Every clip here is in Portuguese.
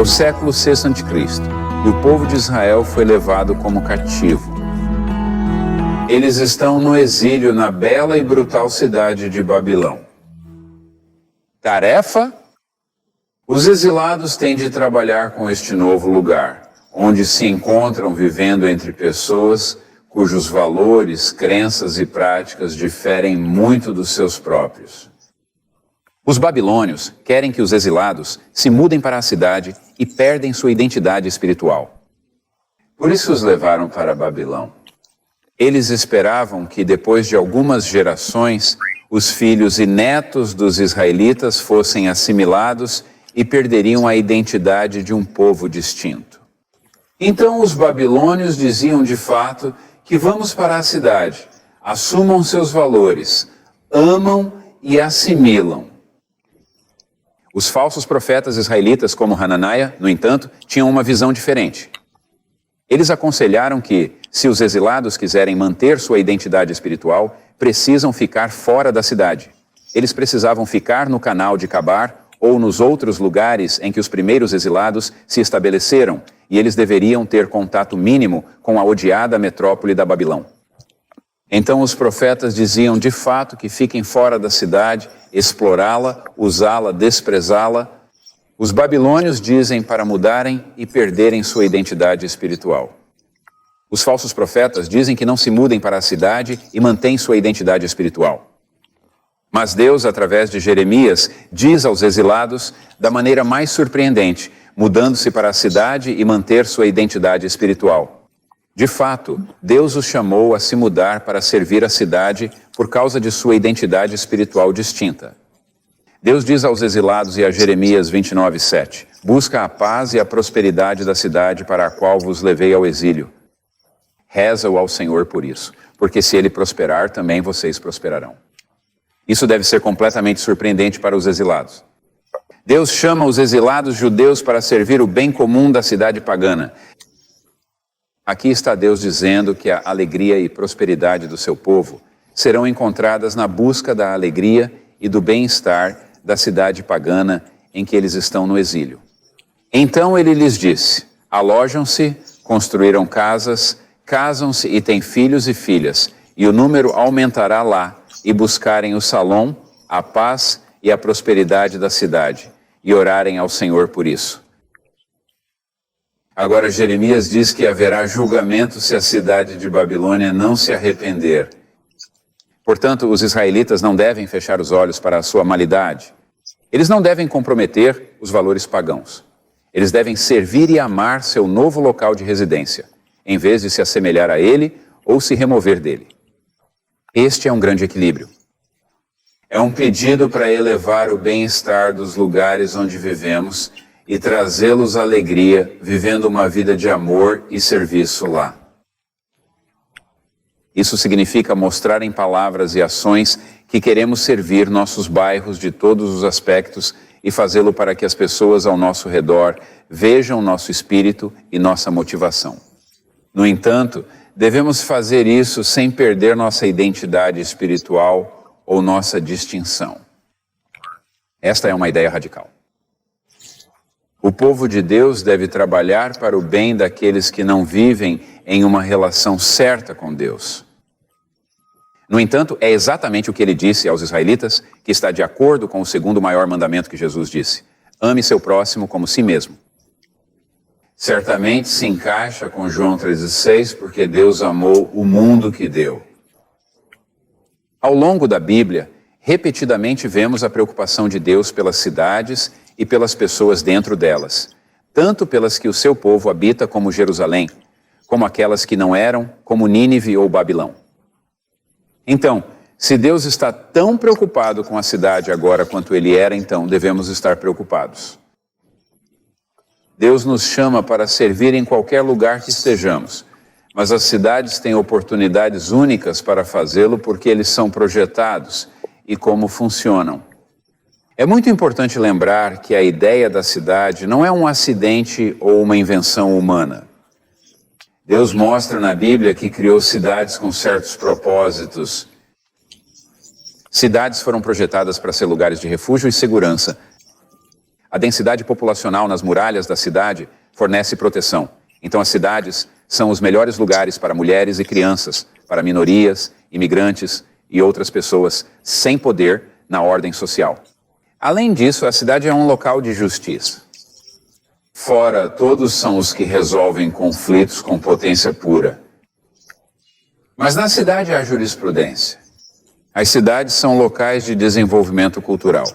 o século VI a.C. e o povo de Israel foi levado como cativo. Eles estão no exílio na bela e brutal cidade de Babilão. Tarefa? Os exilados têm de trabalhar com este novo lugar, onde se encontram vivendo entre pessoas cujos valores, crenças e práticas diferem muito dos seus próprios. Os babilônios querem que os exilados se mudem para a cidade e perdem sua identidade espiritual. Por isso os levaram para Babilão. Eles esperavam que depois de algumas gerações, os filhos e netos dos israelitas fossem assimilados e perderiam a identidade de um povo distinto. Então os babilônios diziam de fato que vamos para a cidade, assumam seus valores, amam e assimilam. Os falsos profetas israelitas, como Hananiah, no entanto, tinham uma visão diferente. Eles aconselharam que, se os exilados quiserem manter sua identidade espiritual, precisam ficar fora da cidade. Eles precisavam ficar no canal de Cabar ou nos outros lugares em que os primeiros exilados se estabeleceram, e eles deveriam ter contato mínimo com a odiada metrópole da Babilão. Então os profetas diziam de fato que fiquem fora da cidade, explorá-la, usá-la, desprezá-la. Os babilônios dizem para mudarem e perderem sua identidade espiritual. Os falsos profetas dizem que não se mudem para a cidade e mantêm sua identidade espiritual. Mas Deus, através de Jeremias, diz aos exilados da maneira mais surpreendente, mudando-se para a cidade e manter sua identidade espiritual. De fato, Deus os chamou a se mudar para servir a cidade por causa de sua identidade espiritual distinta. Deus diz aos exilados e a Jeremias 29:7, busca a paz e a prosperidade da cidade para a qual vos levei ao exílio. Reza-o ao Senhor por isso, porque se ele prosperar, também vocês prosperarão. Isso deve ser completamente surpreendente para os exilados. Deus chama os exilados judeus para servir o bem comum da cidade pagana. Aqui está Deus dizendo que a alegria e prosperidade do seu povo serão encontradas na busca da alegria e do bem-estar da cidade pagana em que eles estão no exílio. Então ele lhes disse, alojam-se, construíram casas, casam-se e têm filhos e filhas, e o número aumentará lá, e buscarem o salom, a paz e a prosperidade da cidade, e orarem ao Senhor por isso. Agora Jeremias diz que haverá julgamento se a cidade de Babilônia não se arrepender. Portanto, os israelitas não devem fechar os olhos para a sua malidade. Eles não devem comprometer os valores pagãos. Eles devem servir e amar seu novo local de residência, em vez de se assemelhar a ele ou se remover dele. Este é um grande equilíbrio. É um pedido para elevar o bem-estar dos lugares onde vivemos e trazê-los alegria, vivendo uma vida de amor e serviço lá. Isso significa mostrar em palavras e ações que queremos servir nossos bairros de todos os aspectos e fazê-lo para que as pessoas ao nosso redor vejam nosso espírito e nossa motivação. No entanto, devemos fazer isso sem perder nossa identidade espiritual ou nossa distinção. Esta é uma ideia radical. O povo de Deus deve trabalhar para o bem daqueles que não vivem em uma relação certa com Deus. No entanto, é exatamente o que ele disse aos israelitas, que está de acordo com o segundo maior mandamento que Jesus disse: ame seu próximo como si mesmo. Certamente se encaixa com João 13,6, porque Deus amou o mundo que deu. Ao longo da Bíblia, repetidamente vemos a preocupação de Deus pelas cidades e pelas pessoas dentro delas, tanto pelas que o seu povo habita como Jerusalém, como aquelas que não eram, como Nínive ou Babilão. Então, se Deus está tão preocupado com a cidade agora quanto ele era então, devemos estar preocupados. Deus nos chama para servir em qualquer lugar que estejamos, mas as cidades têm oportunidades únicas para fazê-lo porque eles são projetados e como funcionam. É muito importante lembrar que a ideia da cidade não é um acidente ou uma invenção humana. Deus mostra na Bíblia que criou cidades com certos propósitos. Cidades foram projetadas para ser lugares de refúgio e segurança. A densidade populacional nas muralhas da cidade fornece proteção. Então as cidades são os melhores lugares para mulheres e crianças, para minorias, imigrantes e outras pessoas sem poder na ordem social. Além disso, a cidade é um local de justiça. Fora, todos são os que resolvem conflitos com potência pura. Mas na cidade há jurisprudência. As cidades são locais de desenvolvimento cultural.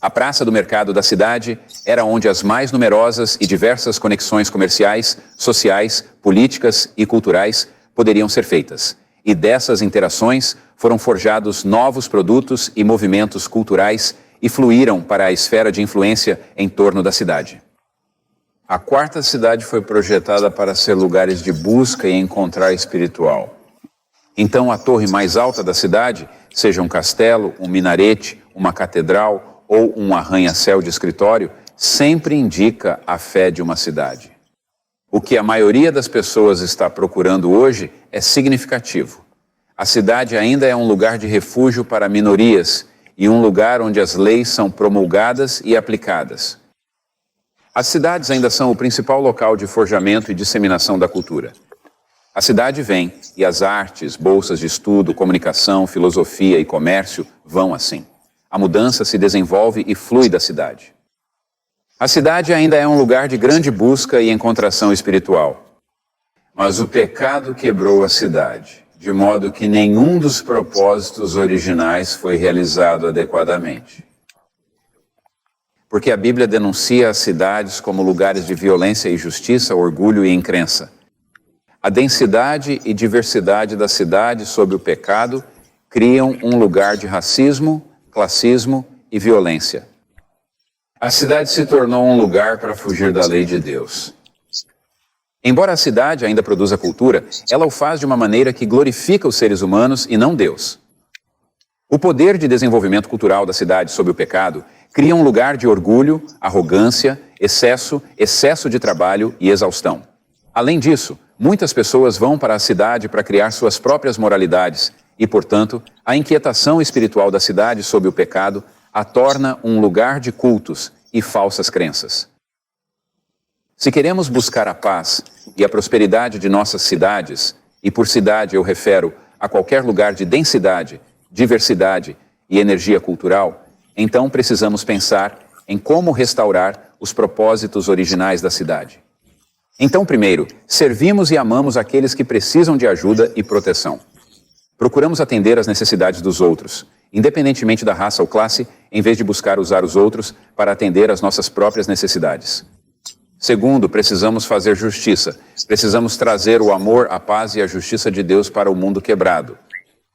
A praça do mercado da cidade era onde as mais numerosas e diversas conexões comerciais, sociais, políticas e culturais poderiam ser feitas. E dessas interações foram forjados novos produtos e movimentos culturais e fluíram para a esfera de influência em torno da cidade. A quarta cidade foi projetada para ser lugares de busca e encontrar espiritual. Então a torre mais alta da cidade, seja um castelo, um minarete, uma catedral ou um arranha-céu de escritório, sempre indica a fé de uma cidade. O que a maioria das pessoas está procurando hoje é significativo. A cidade ainda é um lugar de refúgio para minorias e um lugar onde as leis são promulgadas e aplicadas. As cidades ainda são o principal local de forjamento e disseminação da cultura. A cidade vem e as artes, bolsas de estudo, comunicação, filosofia e comércio vão assim. A mudança se desenvolve e flui da cidade. A cidade ainda é um lugar de grande busca e encontração espiritual. Mas o pecado quebrou a cidade, de modo que nenhum dos propósitos originais foi realizado adequadamente. Porque a Bíblia denuncia as cidades como lugares de violência e injustiça, orgulho e encrença. A densidade e diversidade da cidade sob o pecado criam um lugar de racismo, classismo e violência. A cidade se tornou um lugar para fugir da lei de Deus. Embora a cidade ainda produza cultura, ela o faz de uma maneira que glorifica os seres humanos e não Deus. O poder de desenvolvimento cultural da cidade sob o pecado cria um lugar de orgulho, arrogância, excesso de trabalho e exaustão. Além disso, muitas pessoas vão para a cidade para criar suas próprias moralidades e, portanto, a inquietação espiritual da cidade sob o pecado a torna um lugar de cultos e falsas crenças. Se queremos buscar a paz e a prosperidade de nossas cidades, e por cidade eu refiro a qualquer lugar de densidade, diversidade e energia cultural, então precisamos pensar em como restaurar os propósitos originais da cidade. Então, primeiro, servimos e amamos aqueles que precisam de ajuda e proteção. Procuramos atender às necessidades dos outros, independentemente da raça ou classe, em vez de buscar usar os outros para atender às nossas próprias necessidades. Segundo, precisamos fazer justiça. Precisamos trazer o amor, a paz e a justiça de Deus para o mundo quebrado.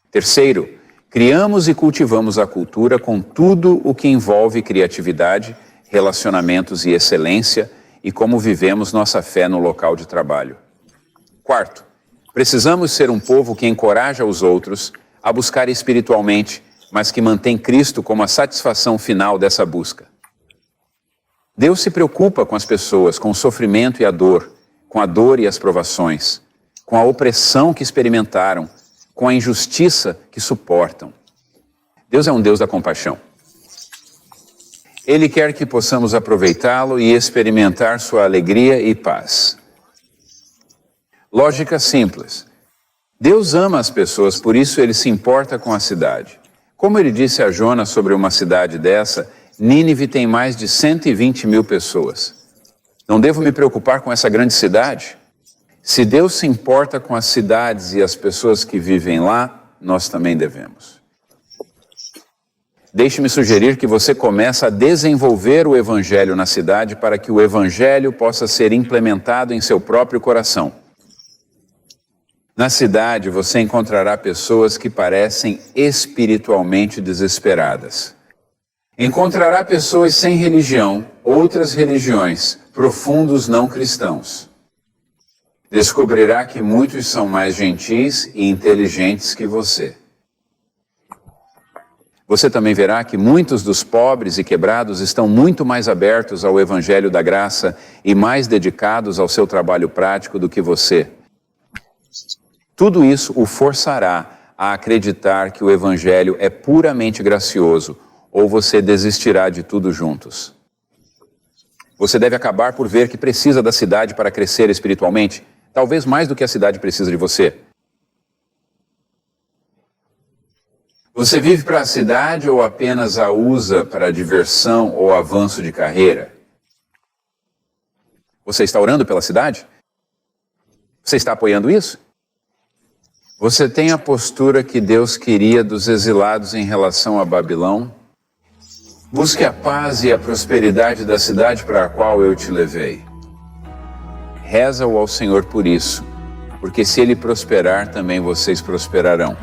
Terceiro, criamos e cultivamos a cultura com tudo o que envolve criatividade, relacionamentos e excelência e como vivemos nossa fé no local de trabalho. Quarto, precisamos ser um povo que encoraja os outros a buscar espiritualmente, mas que mantém Cristo como a satisfação final dessa busca. Deus se preocupa com as pessoas, com o sofrimento e a dor, com a dor e as provações, com a opressão que experimentaram, com a injustiça que suportam. Deus é um Deus da compaixão. Ele quer que possamos aproveitá-lo e experimentar sua alegria e paz. Lógica simples. Deus ama as pessoas, por isso ele se importa com a cidade. Como ele disse a Jonas sobre uma cidade dessa, Nínive tem mais de 120 mil pessoas. Não devo me preocupar com essa grande cidade? Se Deus se importa com as cidades e as pessoas que vivem lá, nós também devemos. Deixe-me sugerir que você comece a desenvolver o Evangelho na cidade para que o Evangelho possa ser implementado em seu próprio coração. Na cidade, você encontrará pessoas que parecem espiritualmente desesperadas. Encontrará pessoas sem religião, outras religiões, profundos não cristãos. Descobrirá que muitos são mais gentis e inteligentes que você. Você também verá que muitos dos pobres e quebrados estão muito mais abertos ao Evangelho da Graça e mais dedicados ao seu trabalho prático do que você. Tudo isso o forçará a acreditar que o Evangelho é puramente gracioso, ou você desistirá de tudo juntos. Você deve acabar por ver que precisa da cidade para crescer espiritualmente, talvez mais do que a cidade precisa de você. Você vive para a cidade ou apenas a usa para diversão ou avanço de carreira? Você está orando pela cidade? Você está apoiando isso? Você tem a postura que Deus queria dos exilados em relação a Babilão? Busque a paz e a prosperidade da cidade para a qual eu te levei. Reza-o ao Senhor por isso, porque se ele prosperar, também vocês prosperarão.